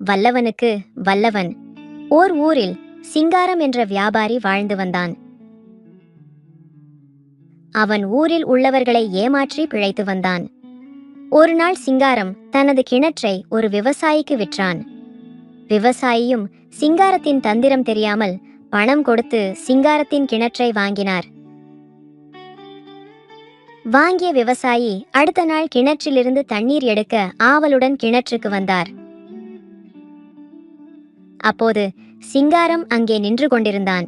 வல்லவனுக்கு வல்லவன். ஓர் ஊரில் சிங்காரம் என்ற வியாபாரி வாழ்ந்து வந்தான். அவன் ஊரில் உள்ளவர்களை ஏமாற்றி பிழைத்து வந்தான். ஒரு நாள் சிங்காரம் தனது கிணற்றை ஒரு விவசாயிக்கு விற்றான். விவசாயியும் சிங்காரத்தின் தந்திரம் தெரியாமல் பணம் கொடுத்து சிங்காரத்தின் கிணற்றை வாங்கினார். வாங்கிய விவசாயி அடுத்த நாள் கிணற்றிலிருந்து தண்ணீர் எடுக்க ஆவலுடன் கிணற்றுக்கு வந்தார். அப்போது சிங்காரம் அங்கே நின்று கொண்டிருந்தான்.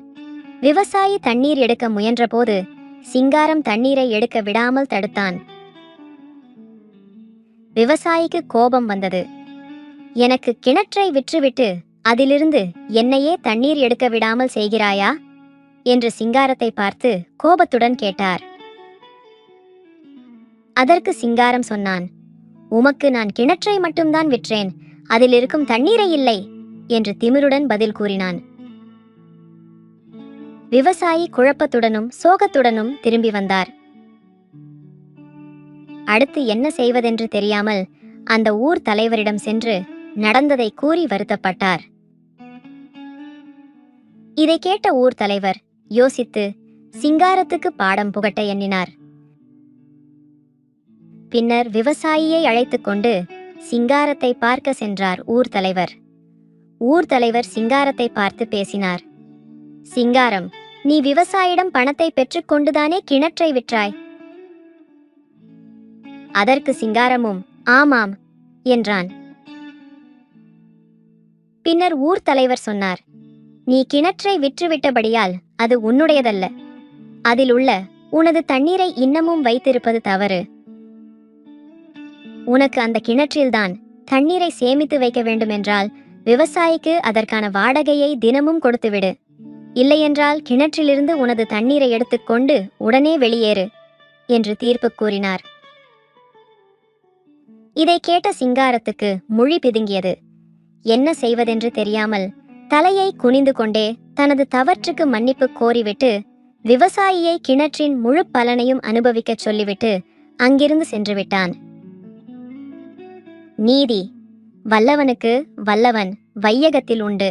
விவசாயி தண்ணீர் எடுக்க முயன்றபோது சிங்காரம் தண்ணீரை எடுக்க விடாமல் தடுத்தான். விவசாயிக்கு கோபம் வந்தது. எனக்கு கிணற்றை விற்றுவிட்டு அதிலிருந்து என்னையே தண்ணீர் எடுக்க விடாமல் செய்கிறாயா என்று சிங்காரத்தை பார்த்து கோபத்துடன் கேட்டார். அதற்கு சிங்காரம் சொன்னான், உமக்கு நான் கிணற்றை மட்டும்தான் விற்றேன், அதில் இருக்கும் தண்ணீரை இல்லை என்று திமிருடன் பதில் கூறினான். விவசாயி குழப்பத்துடனும் சோகத்துடனும் திரும்பி வந்தார். அடுத்து என்ன செய்வதென்று தெரியாமல் அந்த ஊர் தலைவரிடம் சென்று நடந்ததை கூறி வருத்தப்பட்டார். இதை கேட்ட ஊர் தலைவர் யோசித்து சிங்காரத்துக்கு பாடம் புகட்ட எண்ணினார். பின்னர் விவசாயியை அழைத்துக் கொண்டு சிங்காரத்தை பார்க்க சென்றார் ஊர் தலைவர். ஊர் தலைவர் சிங்காரத்தை பார்த்து பேசினார். சிங்காரம், நீ விவசாயிடம் பணத்தை பெற்றுக்கொண்டுதானே கிணற்றை விற்றாய்? அதற்கு சிங்காரமும் ஆமாம் என்றான். பின்னர் ஊர் தலைவர் சொன்னார், நீ கிணற்றை விற்றுவிட்டபடியால் அது உன்னுடையதல்ல. அதில் உள்ள உனது தண்ணீரை இன்னமும் வைத்திருப்பது தவறு. உனக்கு அந்த கிணற்றில்தான் தண்ணீரை சேமித்து வைக்க வேண்டுமென்றால் விவசாயிக்கு அதற்கான வாடகையை தினமும் கொடுத்துவிடு. இல்லையென்றால் கிணற்றிலிருந்து உனது தண்ணீரை எடுத்துக்கொண்டு உடனே வெளியேறு என்று தீர்ப்பு கூறினார். இதை கேட்ட சிங்காரத்துக்கு முழி பிதுங்கியது. என்ன செய்வதென்று தெரியாமல் தலையை குனிந்து கொண்டே தனது தவற்றுக்கு மன்னிப்பு கோரிவிட்டு விவசாயியை கிணற்றின் முழு பலனையும் அனுபவிக்கச் சொல்லிவிட்டு அங்கிருந்து சென்று விட்டான். நீதி. வல்லவனுக்கு வல்லவன் வையகத்தில் உண்டு.